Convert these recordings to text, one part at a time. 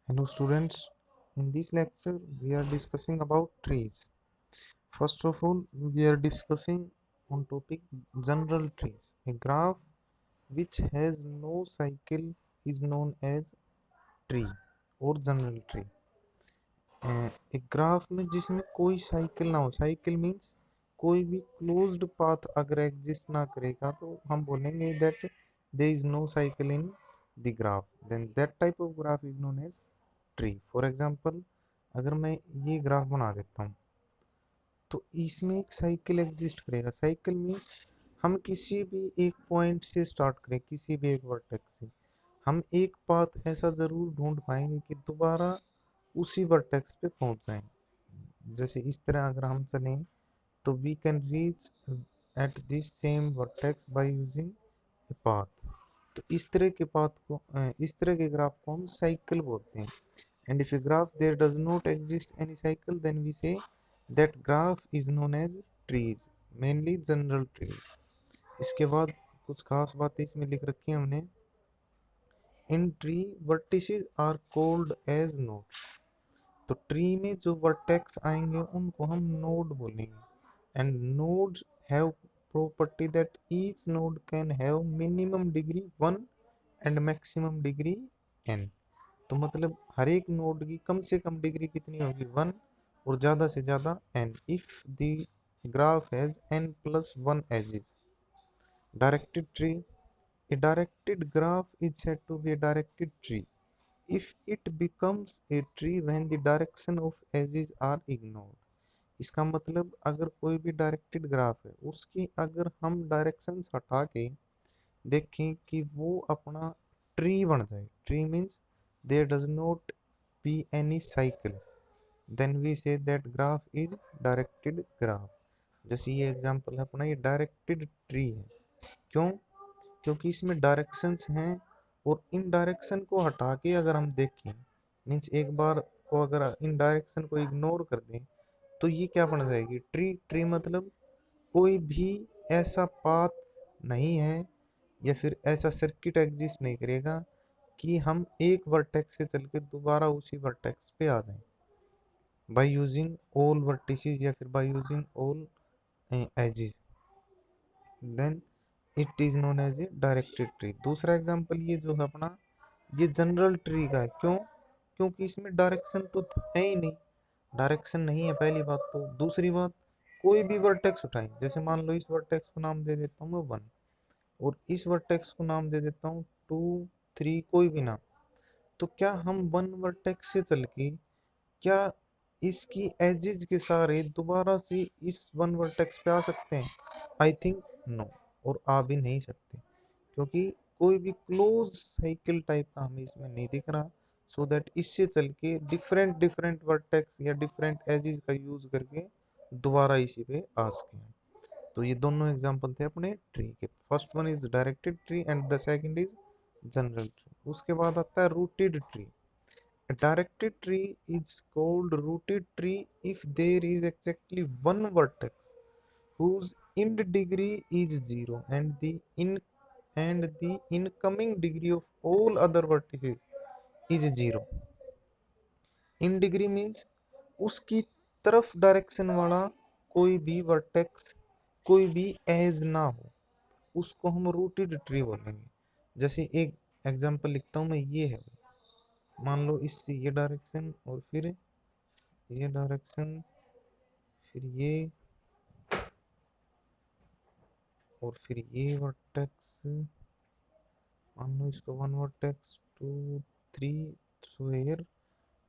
Hello students, in this lecture we are discussing about trees. First of all, we are discussing on topic general trees. A graph which has no cycle is known as tree or general tree. एक graph में जिसमें कोई cycle ना हो, cycle means कोई भी closed path अगर exist ना करेगा तो हम बोलेंगे that there is no cycle in the graph, then that type of graph is known as tree. For example, अगर मैं ये ग्राफ बना देता हूँ तो इसमें एक साइकिल एग्जिस्ट करेगा। साइकिल मीन्स हम किसी भी एक पॉइंट से स्टार्ट करें, किसी भी एक वर्टेक्स से हम एक पाथ ऐसा जरूर ढूंढ पाएंगे कि दोबारा उसी वर्टेक्स पे पहुंच जाएं। जैसे इस तरह अगर हम चलें तो we can reach at this same vertex by using a path. तो इस तरह के पाथ को इस तरह के ग्राफ को हम साइकिल बोलते हैं। And if a graph there does not exist any cycle, then we say that graph is known as trees, mainly general trees। इसके बाद कुछ खास बातें इसमें लिख रखी हैं हमने। In tree vertices are called as nodes। तो ट्री में जो वर्टेक्स आएंगे उनको हम नोड बोलेंगे। End nodes have property that each node can have minimum degree 1 and maximum degree n। तो मतलब हर एक नोड की कम से कम डिग्री कितनी होगी 1 और ज्यादा से ज्यादा n if the graph has n plus 1 edges। Directed tree, a directed graph is said to be a directed tree if it becomes a tree when the direction of edges are ignored। इसका मतलब अगर कोई भी directed graph है उसकी अगर हम directions हटा के देखें कि वो अपना ट्री बन जाए। Tree means there does not be any cycle, then we say that graph is directed graph. जैसे ये एग्जांपल है अपना, ये डायरेक्टेड ट्री है। क्यों? क्योंकि इसमें डायरेक्शंस हैं और इन डायरेक्शन को हटा के अगर हम देखें, मीन्स एक बार को अगर इन डायरेक्शन को इग्नोर कर दें तो ये क्या बन जाएगी ट्री। ट्री मतलब कोई भी ऐसा पाथ नहीं है या फिर ऐसा सर्किट एग्जिस्ट नहीं करेगा कि हम एक वर्टेक्स से चल के दोबारा उसी वर्टेक्स पे आ जाएं बाय यूजिंग ऑल वर्टिसेस या फिर by using all edges, then it is known as a directed tree. दूसरा एग्जांपल ये जो है अपना, ये जनरल ट्री का है। क्यों? क्योंकि इसमें डायरेक्शन तो है ही नहीं, डायरेक्शन नहीं है पहली बात। तो दूसरी बात, कोई भी वर्टेक्स उठाएं, जैसे मान लो इस वर्टेक्स को नाम दे देता हूँ मैं 1 और इस वर्टेक्स को नाम दे देता हूँ 2 3, कोई भी नाम। तो क्या हम वन वर्टेक्स से चल के क्या इसकी एजेस के सारे दोबारा से इस वन वर्टेक्स पे आ सकते हैं? आई थिंक नो, और आ भी नहीं सकते क्योंकि कोई भी क्लोज साइकिल टाइप का हमें इसमें नहीं दिख रहा। सो दैट इससे चल के डिफरेंट डिफरेंट वर्टेक्स या डिफरेंट एजेस का यूज करके दोबारा इसी पे आ सके। तो ये दोनों एग्जांपल थे अपने ट्री के। First one is directed tree and the second is general tree. उसके बाद आता है rooted tree. A directed tree is called rooted tree if there is exactly one vertex whose end degree is 0 and the incoming degree of all other vertices is 0। In degree means उसकी तरफ direction वाला कोई भी vertex, कोई भी as ना हो, उसको हम रूटेड ट्री बोलेंगे। जैसे एक एग्जांपल लिखता हूँ मैं, ये है, मान लो इससे ये डायरेक्शन और फिर ये डायरेक्शन, फिर ये और फिर ये वर्टेक्स, मान लो इसको 1 vertex 2 3। So here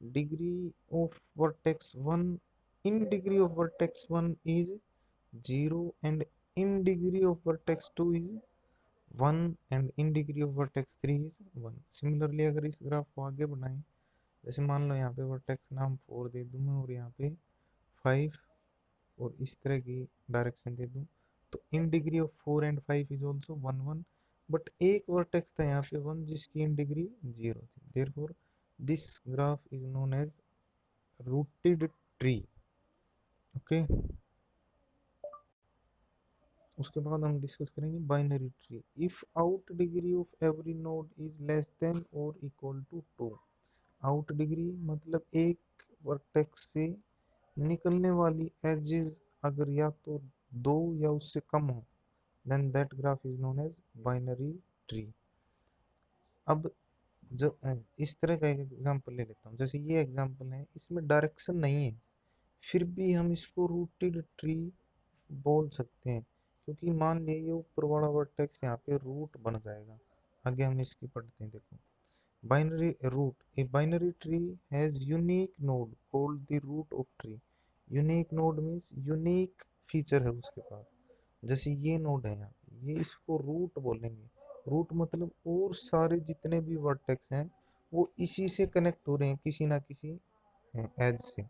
degree of vertex 1 in degree of vertex 1 is 0 and in degree of vertex 2 is 1 and in degree of vertex 3 is 1। Similarly अगर इस ग्राफ को आगे बढ़ाएं, जैसे मान लो यहाँ पे वर्टेक्स नाम 4 दे दूं मैं और यहाँ पे 5 और इस तरह की डायरेक्शन दे दूं, तो in degree of 4 and 5 is also 1 1। But एक वर्टेक्स था यहाँ पे 1 जिसकी इन डिग्री 0 थी, therefore this graph is known as rooted tree. Okay, उसके बाद हम डिस्कस करेंगे binary tree. If out degree of every node is less than और इक्वल टू 2। आउट डिग्री मतलब एक वर्टेक्स से निकलने वाली एजेस अगर या तो दो या उससे कम हो, then that graph is known as binary tree. अब जो इस तरह का एक एग्जांपल ले लेता हूँ, जैसे ये एग्जांपल है, इसमें डायरेक्शन नहीं है, फिर भी हम इसको रूटेड ट्री बोल सकते हैं, क्योंकि मान लिया ये ऊपर वाला वर्टेक्स यहाँ पे रूट बन जाएगा। आगे हम इसकी पढ़ते हैं, देखो binary root, a binary tree has unique node called the root of tree. Unique node means unique feature है उसके पास, जैसे ये नोड है यहाँ, ये इसको रूट बोलेंगे। रूट मतलब और सारे जितने भी वर्टेक्स हैं वो इसी से कनेक्ट हो रहे हैं किसी ना किसी एज से।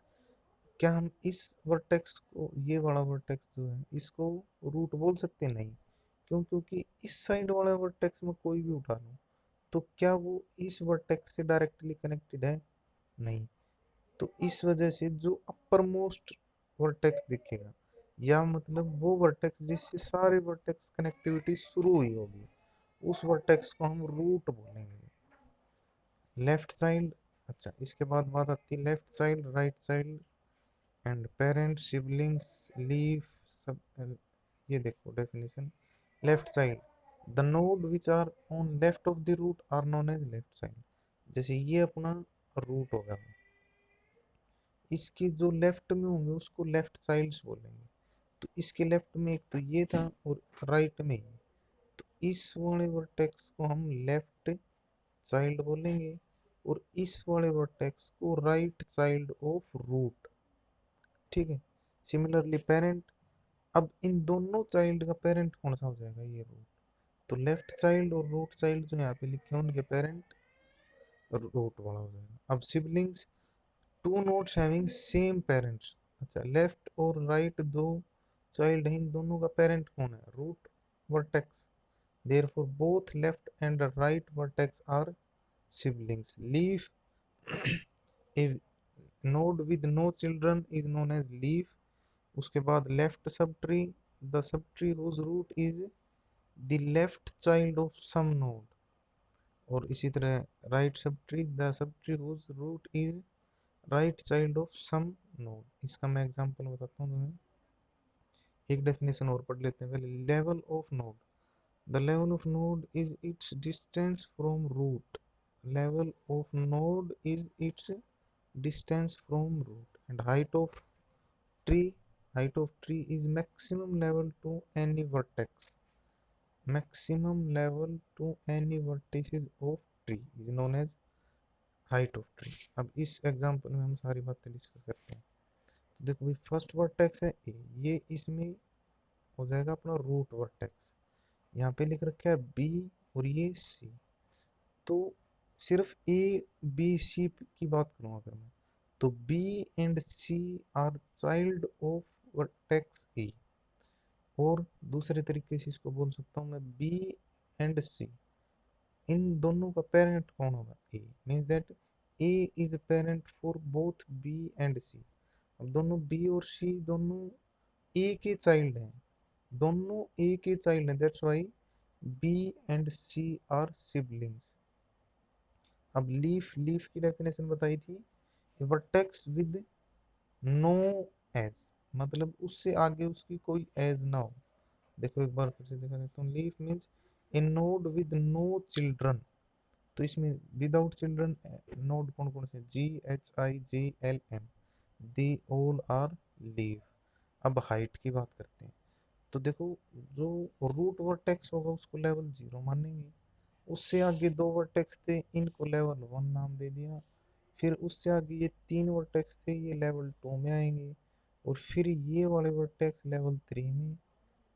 क्या हम इस वर्टेक्स को, ये वाला वर्टेक्स जो है, इसको रूट बोल सकते हैं? नहीं। क्यों? क्योंकि इस साइड वाला वर्टेक्स में कोई भी उठा लो तो क्या वो इस वर्टेक्स से डायरेक्टली कनेक्टेड है? नहीं। तो इस वजह से जो अपर मोस्ट वर्टेक्स दिखेगा, या मतलब वो वर्टेक्स जिससे सारे वर्टेक्स कनेक्टिविटी शुरू हुई होगी, उस वर्टेक्स को हम रूट बोलेंगे। लेफ्ट चाइल्ड, अच्छा इसके बाद बात आती है left child, right child and parent siblings leave सब। ये देखो definition, left child the node which are on left of the root are known as left child. जैसे ये अपना रूट होगा, इसके जो लेफ्ट में होंगे उसको लेफ्ट चाइल्ड्स बोलेंगे। तो इसके लेफ्ट में एक तो ये था और राइट में ये, तो इस वाले वर्टेक्स को हम लेफ्ट चाइल्ड बोलेंगे और इस वाले वर्टेक्स को राइट चाइल्ड ऑफ रूट। ठीक है। सिमिलरली पेरेंट, अब इन दोनों चाइल्ड का पेरेंट कौन सा हो जाएगा? ये रूट। तो लेफ्ट चाइल्ड और रूट चाइल्ड जो यहाँ पे लिखे हैं उनके पेरेंट रूट वाला हो जाएगा। अब siblings, two nodes having same parents, अच्छा लेफ्ट और राइट दो चाइल्ड हैं, इन दोनों का पेरेंट कौन है? Root vertex. Therefore both left and right vertex are siblings. Leaf, a node with no children is known as leaf. उसके बाद left sub tree, the sub tree whose root is the left child of some node. और इसी तरह right sub tree, the sub tree whose root is right child of some node. इसका मैं example बताता हूँ तुम्हें। एक डेफिनेशन और पढ़ लेते हैं पहले। Level of node, the level of node is its distance from root. Level of node is its distance from root. And height of tree, height of tree is maximum level to any vertex. Maximum level to any vertices of tree is known as height of tree. अब इस example में हम सारी बातें discuss करते हैं। तो देखो भाई, फर्स्ट वर्टेक्स है ए, ये इसमें हो जाएगा अपना रूट वर्टेक्स। यहाँ पे लिख रखा है बी और ये सी। तो सिर्फ ए बी सी की बात करूँ अगर मैं, तो B and C are child of vertex A. और दूसरे तरीके से इसको बोल सकता हूँ मैं, बी एंड सी, इन दोनों का पेरेंट कौन होगा? A. Means that A is parent for both B and C. अब दोनों बी और सी दोनों ए के चाइल्ड हैं, दोनों ए के चाइल्ड हैं, that's why B and C are siblings. अब लीफ, लीफ की डेफिनेशन बताई थी, वर्टेक्स विद नो एज, मतलब उससे आगे उसकी कोई एज ना हो। देखो एक बार फिर से देखा देता हूँ। Leaf means a node with no children. तो इसमें विदाउट चिल्ड्रन नोड कौन कौन से? G H I J L M, they all are leave. अब हाइट की बात करते हैं। तो देखो, जो रूट वर्टेक्स होगा उसको लेवल 0 मानेंगे, उससे आगे दो वर्टेक्स थे इनको लेवल 1 नाम दे दिया, फिर उससे आगे ये तीन वर्टेक्स थे ये लेवल 2 में आएंगे, और फिर ये वाले वर्टेक्स लेवल 3 में,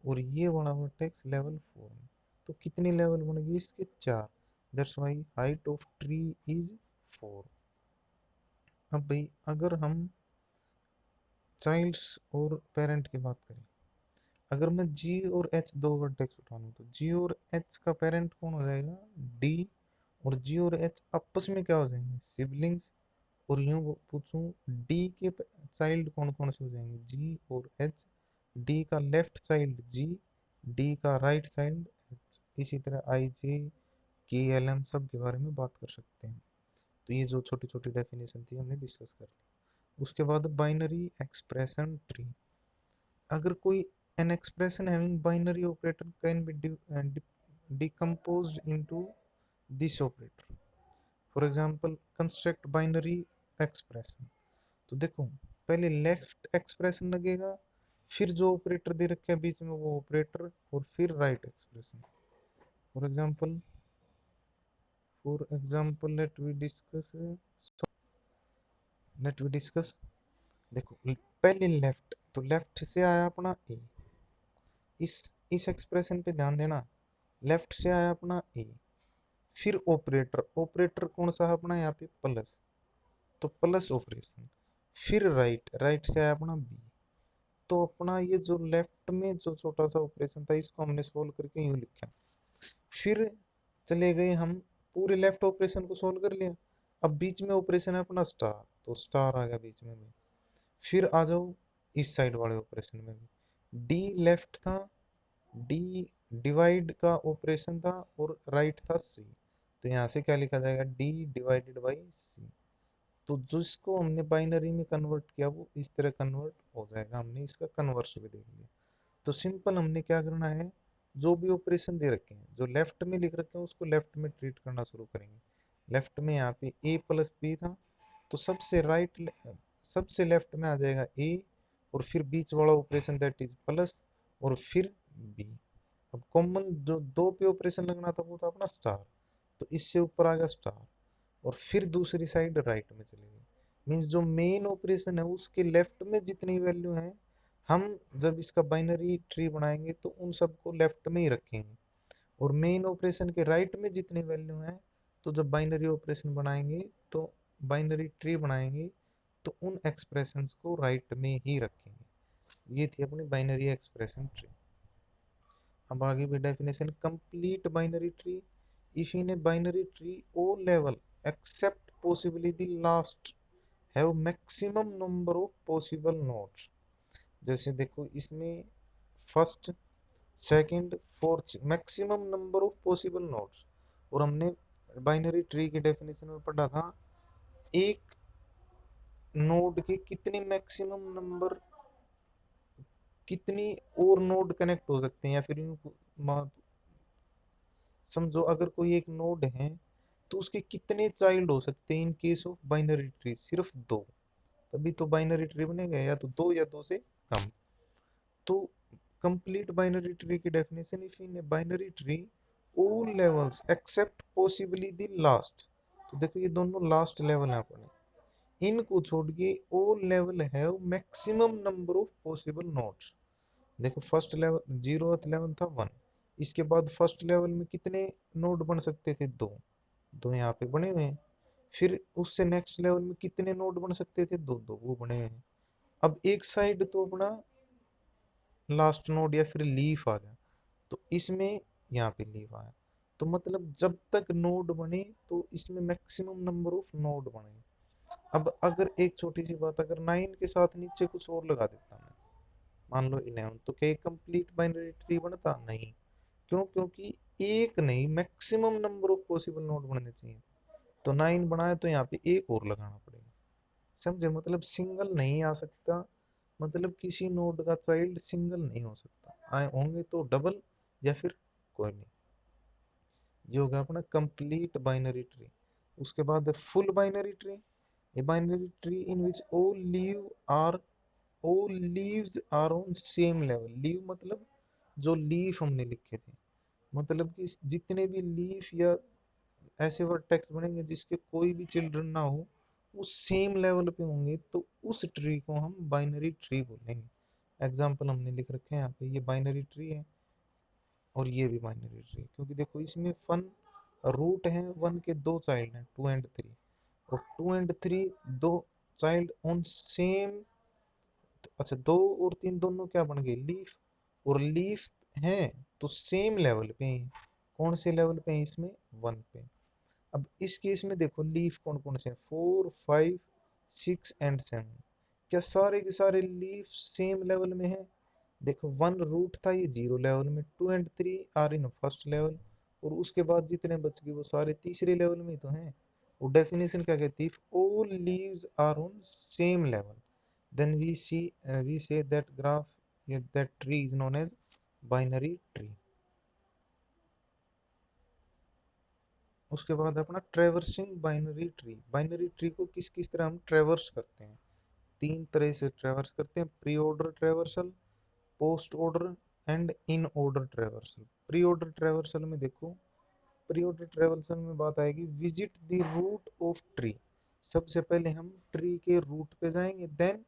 और ये वाला वर्टेक्स लेवल 4 में। तो कितने लेवल बनेंगे इसके? 4। That's why height of tree is 4। अब भाई अगर हम चाइल्ड्स और पेरेंट की बात करें, अगर मैं जी और एच दो वर्टेक्स उठा लूँ तो जी और एच का पेरेंट कौन हो जाएगा? डी। और जी और एच आपस में क्या हो जाएंगे? सिबलिंग्स। और यूं पूछूं, डी के चाइल्ड कौन कौन से हो जाएंगे? जी और एच। डी का लेफ्ट चाइल्ड जी, डी का राइट चाइल्ड एच। इसी तरह आई जे के एल एम सब के बारे में बात कर सकते हैं। तो ये जो छोटी छोटी डेफिनेशन थी हमने डिस्कस कर ली। उसके बाद बाइनरी एक्सप्रेशन ट्री। अगर कोई an expression having binary operator can be decomposed into this operator. For example, construct binary expression. तो देखो, पहले लेफ्ट एक्सप्रेशन लगेगा, फिर जो ऑपरेटर दे रखे हैं बीच में वो ऑपरेटर, और फिर right expression. For example let we discuss. देखो, पहले लेफ्ट, तो लेफ्ट से आया अपना ए, इस एक्सप्रेशन पे ध्यान देना, लेफ्ट से आया अपना ए, फिर ऑपरेटर, ऑपरेटर कौन सा है अपना यहाँ पे प्लस, तो प्लस ऑपरेशन, फिर राइट, राइट से आया अपना बी। तो अपना ये जो लेफ्ट में जो छोटा सा ऑपरेशन था इसको हमने सोल्व करके यूं लिखा, फिर चले गए हम, पूरे लेफ्ट ऑपरेशन को सोल्व कर लिया। अब बीच में ऑपरेशन है अपना स्टार, तो स्टार आ गया बीच में भी। फिर आ जाओ इस साइड वाले ऑपरेशन में भी, डी लेफ्ट था, डी डिवाइड का ऑपरेशन था, और राइट था सी, तो यहाँ से क्या लिखा जाएगा, डी डिवाइडेड बाई सी। तो जिसको हमने बाइनरी में कन्वर्ट किया वो इस तरह कन्वर्ट हो जाएगा, हमने इसका कन्वर्स भी देख लिया। तो सिंपल हमने क्या करना है, जो भी ऑपरेशन दे रखे हैं जो लेफ्ट में लिख रखे हैं उसको लेफ्ट में ट्रीट करना शुरू करेंगे। लेफ्ट में यहाँ पे ए प्लस बी था, तो सबसे लेफ्ट में आ जाएगा ए, और फिर बीच वाला ऑपरेशन दैट इज प्लस, और फिर बी। अब कॉमन जो दो पे ऑपरेशन लगना था वो था अपना स्टार, तो इससे ऊपर आ गया स्टार, और फिर दूसरी साइड राइट में चले गए। मीन्स जो मेन ऑपरेशन है उसके लेफ्ट में जितनी वैल्यू है, हम जब इसका बाइनरी ट्री बनाएंगे तो उन सबको लेफ्ट में ही रखेंगे, और मेन ऑपरेशन के राइट में जितनी वैल्यू है, तो जब बाइनरी ऑपरेशन बनाएंगे तो बाइनरी ट्री बनाएंगे तो उन एक्सप्रेशंस को राइट में ही रखेंगे। ये थी अपनी बाइनरी एक्सप्रेशन ट्री। अब आगे भी definition, complete binary tree, if in A binary tree all level except possibly the last have maximum number of possible nodes। जैसे देखो इसमें first, second, fourth, maximum number of possible nodes. और हमने binary tree की definition में पढ़ा था, एक नोड के कितने मैक्सिमम नंबर, कितनी और नोड कनेक्ट हो सकते हैं, या फिर समझो अगर कोई एक नोड है तो उसके कितने चाइल्ड हो सकते हैं in case of binary tree, सिर्फ दो, तभी तो बाइनरी ट्री बनेगा, या तो दो या दो से कम। तो कंप्लीट बाइनरी ट्री की definition, if in binary tree all levels except possibly the last. तो देखो ये दोनों लास्ट लेवल है अपने, इनको छोड़ के all level have maximum number of possible nodes. देखो फर्स्ट लेवल, जीरोथ लेवल था वन, इसके बाद फर्स्ट लेवल में कितने नोड बन सकते थे, दो, दो यहाँ पे बने हुए हैं। फिर उससे नेक्स्ट लेवल में कितने नोड बन सकते थे, दो, दो वो बने हुए हैं। अब एक साइड तो अपना लास्ट नोड या फिर लीफ आ गया, तो इसमें यहाँ पे लीफ आया, तो मतलब जब तक नोड बने तो इसमें मैक्सिमम नंबर ऑफ नोड बने। अब अगर एक छोटी सी बात, अगर 9 के साथ नीचे कुछ और लगा देता मैं, मान लो 11, तो क्या कंप्लीट बाइनरी ट्री बनता, नहीं। क्यों, क्योंकि एक नहीं, maximum number of possible node बनने चाहिए। तो 9 बनाए तो यहाँ पे एक और लगाना पड़ेगा, समझे, मतलब सिंगल नहीं आ सकता, मतलब किसी नोड का चाइल्ड सिंगल नहीं हो सकता, आए होंगे तो डबल या फिर कोई नहीं। ये होगा अपना कंप्लीट बाइनरी ट्री। उसके बाद full binary tree, a binary tree in which all leaves are on same level. Leave मतलब जो लीफ हमने लिखे थे, मतलब कि जितने भी लीफ या ऐसे वर्टेक्स बनेंगे जिसके कोई भी चिल्ड्रन ना हो, वो सेम लेवल पे होंगे, तो उस ट्री को हम बाइनरी ट्री बोलेंगे। एग्जाम्पल हमने लिख रखे हैं यहाँ पे, ये बाइनरी ट्री है और ये भी बाइनरी ट्री, क्योंकि देखो इसमें वन रूट है, वन के दो चाइल्ड हैं, टू एंड थ्री, और टू एंड थ्री दो चाइल्ड ऑन सेम, अच्छा दो और तीन दोनों क्या बन गए, लीफ, और लीफ हैं तो सेम लेवल पे हैं। कौन से लेवल पे हैं इसमें, वन पे। अब इस केस में देखो लीफ कौन कौन से हैं, 4, 5, 6 एंड 7। क्या सारे के सारे लीफ सेम लेवल में है, देखो वन रूट था ये जीरो लेवल में, two and three are in first level, और उसके बाद जितने बच गए वो सारे तीसरे लेवल में ही तो हैं। वो डेफिनेशन क्या कहती है, all leaves are on same level then we say that graph that tree is known as binary tree. उसके बाद अपना traversing binary tree. Binary tree को किस किस तरह हम ट्रेवर्स करते हैं, तीन तरह से ट्रेवर्स करते हैं, pre order traversal, post order and in order traversal. Pre order traversal में देखो, प्री ऑर्डर ट्रेवर्सल में बात आएगी visit the root of tree. सबसे पहले हम ट्री के रूट पे जाएंगे, then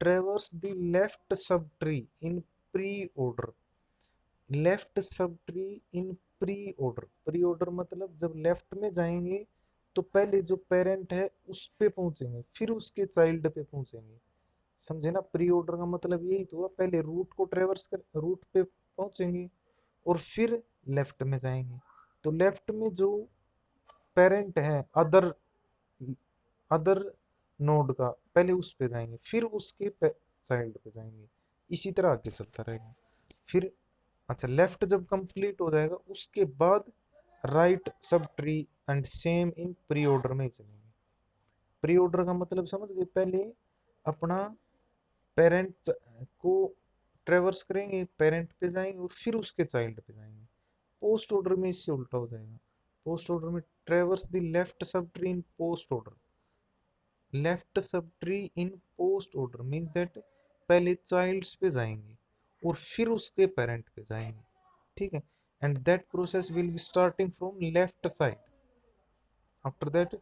traverse the left sub tree in pre order. Left sub tree in pre order. Pre order मतलब जब लेफ्ट में जाएंगे तो पहले जो पेरेंट है उस पे पहुंचेंगे, फिर उसके चाइल्ड पे पहुंचेंगे। समझे ना, प्री ऑर्डर का मतलब यही तो हुआ, पहले रूट को ट्रेवर्स कर रूट पे पहुंचेंगे और फिर लेफ्ट में जाएंगे। तो लेफ्ट में जो पेरेंट है अदर अदर नोड का, पहले उस पे जाएंगे फिर उसके चाइल्ड पे जाएंगे, इसी तरह आगे चलता रहेगा। फिर अच्छा, लेफ्ट जब कंप्लीट हो जाएगा उसके बाद right sub tree and same in pre order में ही चलेंगे। प्री ऑर्डर का मतलब समझ गए, पहले अपना पेरेंट को ट्रेवर्स करेंगे, पेरेंट पे जाएंगे और फिर उसके चाइल्ड पे जाएंगे। पोस्ट ऑर्डर में इससे उल्टा हो जाएगा, पोस्ट ऑर्डर में ट्रेवर्स the left sub tree in post order. Left sub tree in post order means that पहले चाइल्ड्स पे जाएंगे और फिर उसके पेरेंट पे जाएंगे, ठीक है। And that process will be starting from left side, after that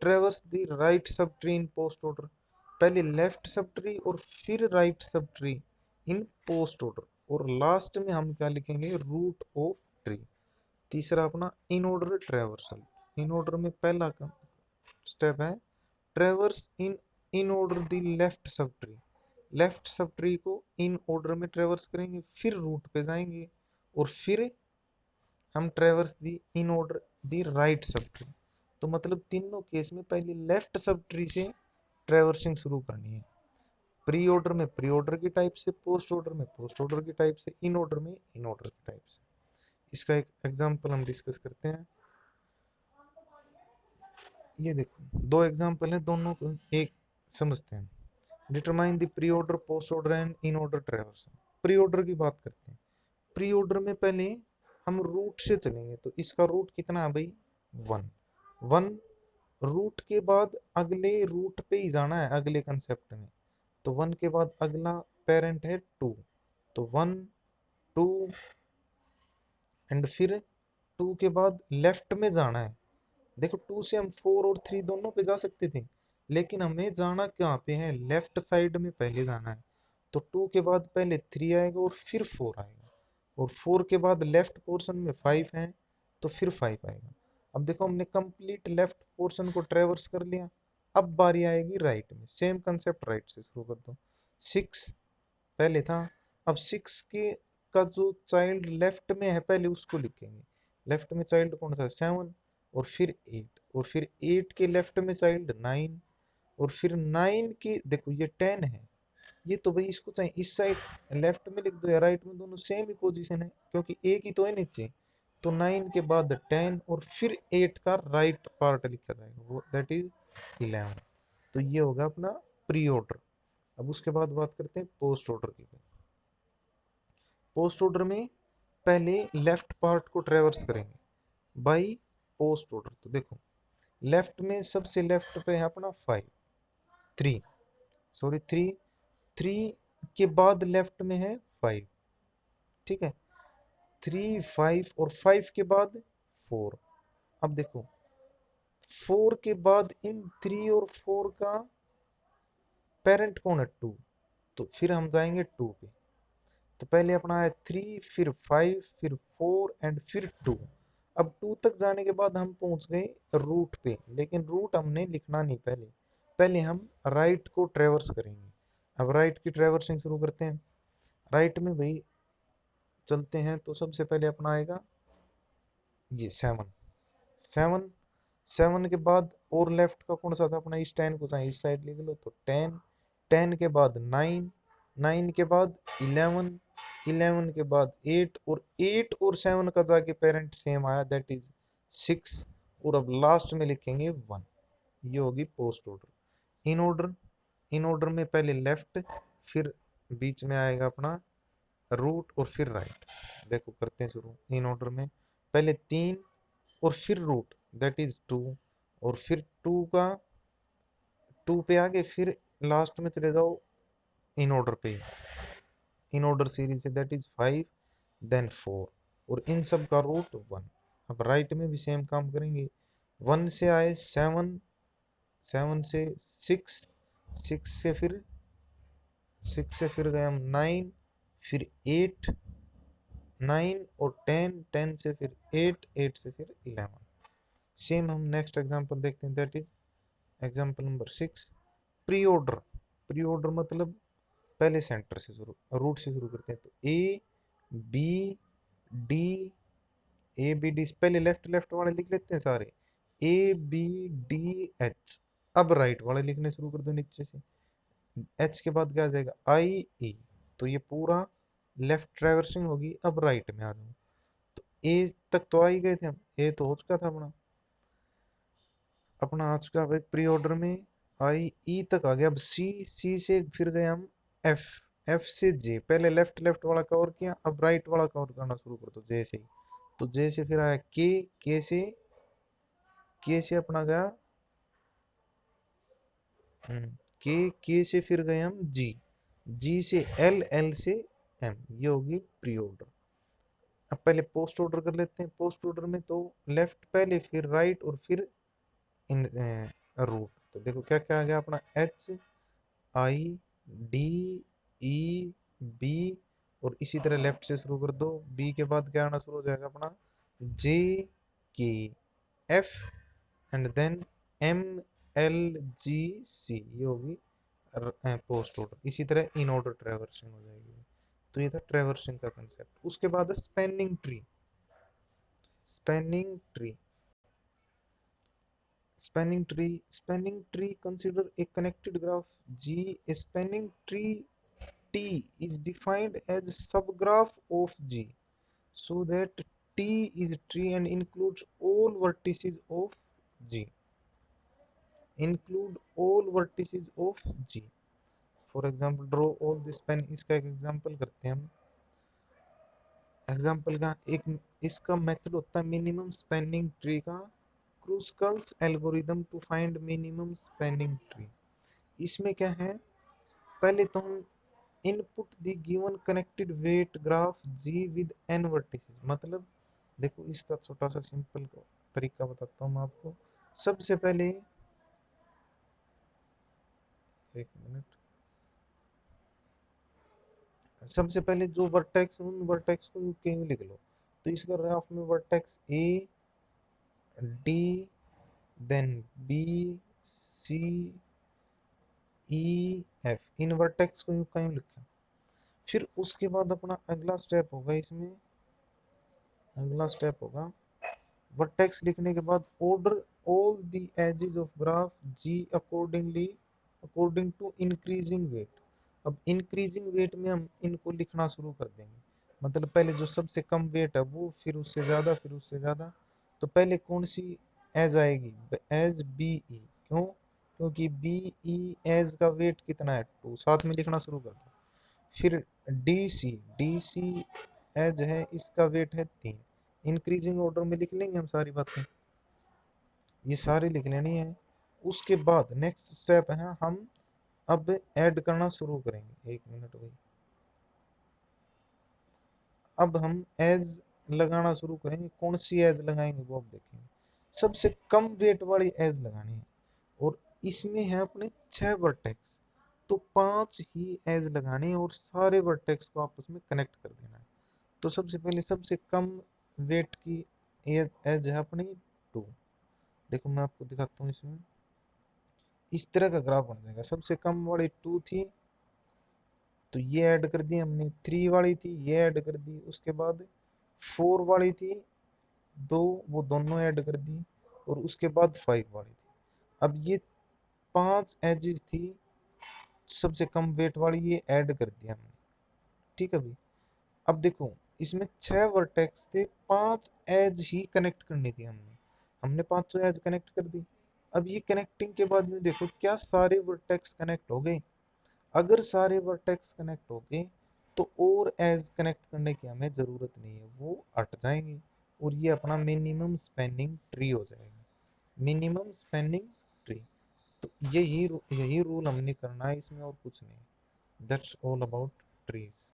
ट्रेवर्स the right sub tree in post order. पहले लेफ्ट सब ट्री और फिर राइट सब ट्री इन पोस्ट ऑर्डर, और लास्ट में हम क्या लिखेंगे, रूट ऑफ ट्री। तीसरा अपना इन ऑर्डर ट्रेवर्सल। इन ऑर्डर में पहला स्टेप है ट्रेवर्स in order the left sub tree. Left sub tree को इन ऑर्डर में ट्रेवर्स करेंगे, फिर रूट पे जाएंगे और फिर हम ट्रेवर्स दी in order the right sub tree. तो मतलब तीनों केस में पहले लेफ्ट सब ट्री से ट्रेवर्सिंग शुरू करनी है, प्री ऑर्डर में प्री ऑर्डर की टाइप से, पोस्ट ऑर्डर में पोस्ट ऑर्डर की टाइप से, इन ऑर्डर में इन ऑर्डर की टाइप से। इसका एक एग्जांपल हम डिस्कस करते हैं। ये देखो दो एग्जांपल है, दोनों को एक समझते हैं। Determine the pre order, post order and in order traversal. Pre order की बात करते हैं। प्री ऑर्डर में पहले हम रूट से चलेंगे, तो इसका रूट कितना है भाई, वन। वन रूट के बाद अगले रूट पे ही जाना है अगले कंसेप्ट में, तो वन के बाद अगला पेरेंट है टू, तो वन टू एंड फिर टू के बाद लेफ्ट में जाना है। देखो टू से हम फोर और थ्री दोनों पे जा सकते थे, लेकिन हमें जाना कहाँ पे है, लेफ्ट साइड में पहले जाना है। तो टू के बाद पहले थ्री आएगा और फिर फोर आएगा, और फोर के बाद लेफ्ट पोर्शन में फाइव है तो फिर फाइव आएगा। अब देखो हमने कंप्लीट लेफ्ट पोर्शन को ट्रेवर्स कर लिया, अब बारी आएगी राइट में, सेम कंसेप्ट राइट से शुरू कर दो। सिक्स पहले था, अब सिक्स के का जो चाइल्ड लेफ्ट में है पहले उसको लिखेंगे। लेफ्ट में चाइल्ड कौन सा है, सेवन, और फिर एट, और फिर एट के लेफ्ट में चाइल्ड नाइन, और फिर नाइन के देखो ये टेन है, ये तो भाई इसको चाहिए इस साइड लेफ्ट में लिख दो या राइट में, दोनों सेम ही पोजीशन है क्योंकि एक ही तो है नीचे। तो नाइन के बाद टेन और फिर एट का राइट पार्ट लिखा जाएगा, वो दैट इज 11। तो ये होगा अपना प्री ऑर्डर। अब उसके बाद बात करते हैं पोस्ट ऑर्डर की। पोस्ट ऑर्डर में पहले लेफ्ट पार्ट को ट्रेवर्स करेंगे बाई पोस्ट ऑर्डर। तो देखो लेफ्ट में सबसे लेफ्ट पे है अपना five, three, sorry three, three के बाद लेफ्ट में है फाइव, ठीक है, थ्री फाइव और फाइव के बाद फोर। अब देखो फोर के बाद इन थ्री और फोर का पेरेंट कौन है, टू, तो फिर हम जाएंगे टू पे। तो पहले अपना है थ्री, फिर फाइव, फिर फोर एंड फिर टू। अब टू तक जाने के बाद हम पहुंच गए रूट पे, लेकिन रूट हमने लिखना नहीं, पहले पहले हम राइट को ट्रेवर्स करेंगे। अब राइट की ट्रेवर्सिंग शुरू करते हैं। राइट में भाई चलते हैं तो सबसे पहले अपना आएगा ये सेवन। सेवन, सेवन के बाद और लेफ्ट का कौन सा था अपना, इस टेन को चाहे इस साइड लिख लो, तो टेन, टेन के बाद नाइन, नाइन के बाद इलेवन, इलेवन के बाद एट, और एट और सेवन का जाके पेरेंट सेम आया दैट इज सिक्स, और अब लास्ट में लिखेंगे वन। ये होगी पोस्ट ऑर्डर। इन ऑर्डर में पहले लेफ्ट, फिर बीच में आएगा अपना रूट और फिर राइट। देखो करते हैं शुरू। इन ऑर्डर में पहले 3 और फिर रूट, दैट इज 2, और फिर 2 पे आगे, फिर लास्ट में चले जाओ इन ऑर्डर पे, इन ऑर्डर सीरीज से, दैट इज 5, देन 4, और इन सब का रूट 1। अब राइट में भी सेम काम करेंगे। 1 से आए 7, 7 से 6, 6 से फिर गए हम 9, फिर 8, 9 और 10, 10 से फिर 8, 8 से फिर 11। सेम हम नेक्स्ट एग्जांपल देखते हैं, that is example number 6, pre order. Pre order मतलब पहले सेंटर से शुरू, रूट से शुरू करते हैं। तो A B D, A B D पहले लेफ्ट लेफ्ट वाले लिख लेते हैं सारे, ए बी डी एच। अब राइट वाले लिखने शुरू कर दो नीचे से। एच के बाद क्या आ जाएगा, आई ई। तो ये पूरा लेफ्ट ट्रैवर्सिंग होगी। अब राइट में आ जाओ, तो ए तक तो आ ही गए थे हम, ए तो हो चुका था अपना, अपना आ चुका भाई प्री ऑर्डर में। आई ई तक आ गया। अब सी, सी से फिर गए हम एफ, एफ से जे। पहले लेफ्ट लेफ्ट वाला कवर किया, अब राइट वाला कवर करना शुरू कर दो जे से ही। तो जे से फिर आया के, के से अपना गया के से फिर गए हम जी, जी से एल, एल से एम। ये होगी प्री ऑर्डर। अब पहले पोस्ट ऑर्डर कर लेते हैं। पोस्ट ऑर्डर में तो लेफ्ट पहले, फिर राइट, और फिर इन रूट। तो देखो क्या क्या आ गया अपना, H I D E B, और इसी तरह लेफ्ट से शुरू कर दो। बी के बाद क्या आना शुरू हो जाएगा अपना, J K F, and then M L G C. ये होगी पोस्ट ऑर्डर। इसी तरह इन ऑर्डर ट्रैवर्सिंग हो जाएगी। तो ये था ट्रैवर्सिंग का कंसेप्ट। उसके बाद है spanning tree. Spanning tree, spanning tree consider a connected graph G. A spanning tree T is defined as subgraph of G, so that T is tree and includes all vertices of G. Include all vertices of G. For example, draw all the span। इसका एक example करते हैं हम। Example का एक इसका method होता है मिनिमम स्पैनिंग ट्री का, Kruskal's algorithm to find minimum spanning tree. इसमें क्या है, पहले तो हम input the given connected weight graph G with N vertices. मतलब देखो इसका छोटा सा सिंपल तरीका बताता हूँ मैं आपको। सबसे पहले, एक मिनट, सबसे पहले जो वर्टेक्स, उन वर्टेक्स को कहीं लिख लो। तो इसका ग्राफ में vertex A D, then B C E F, इन वर्टेक्स को कहीं लिखा। फिर उसके बाद अपना अगला स्टेप होगा, इसमें अगला स्टेप होगा वर्टेक्स लिखने के बाद order all the edges of graph G accordingly, according to increasing weight. अब इंक्रीजिंग वेट में हम इनको लिखना शुरू कर देंगे। मतलब पहले जो सबसे कम वेट है वो, फिर उससे ज्यादा, फिर उससे ज्यादा। तो पहले कौन सी एज आएगी, एज बी ई। क्यों, क्योंकि बी ई एज का वेट कितना है 2, साथ में लिखना शुरू कर दो। फिर D C, D C edge है, इसका वेट है 3। इंक्रीजिंग ऑर्डर में लिख लेंगे हम सारी बातें, ये सारी लिख लेनी है। उसके बाद नेक्स्ट स्टेप है, हम अब ऐड करना शुरू करेंगे। एक मिनट भाई, अब हम एज लगाना शुरू करेंगे। कौन सी एज लगाएंगे वो अब देखेंगे। सबसे कम वेट वाली एज लगानी है, और इसमें है अपने 6 वर्टेक्स। तो 5 ही एज लगानी है और सारे वर्टेक्स को आपस में कनेक्ट कर देना है। तो सबसे पहले सबसे कम वेट की एज है अपनी 2। देखो मैं आपको दिखाता हूँ इसमें, इस तरह का ग्राफ बन जाएगा। सबसे कम वाली 2 थी, तो ये ऐड कर दी हमने। 3 वाली थी, ये ऐड कर दी। उसके बाद 4 वाली थी 2, वो दोनों ऐड कर दी। और उसके बाद 5 वाली थी। अब ये 5 एजेस थी सबसे कम वेट वाली, ये ऐड कर दिया हमने। ठीक है भाई। अब देखो इसमें 6 वर्टेक्स थे, 5 एज ही कनेक्ट करनी थी हमने। हमने 5 एज कनेक्ट कर दी। अब ये कनेक्टिंग के बाद में देखो क्या सारे वर्टेक्स कनेक्ट हो गए। अगर सारे वर्टेक्स कनेक्ट हो गए तो और एज कनेक्ट करने की हमें जरूरत नहीं है, वो हट जाएंगे और ये अपना मिनिमम स्पैनिंग ट्री हो जाएगा। Minimum spanning tree. तो यही यही रूल हमने करना है इसमें, और कुछ नहीं। That's all about trees.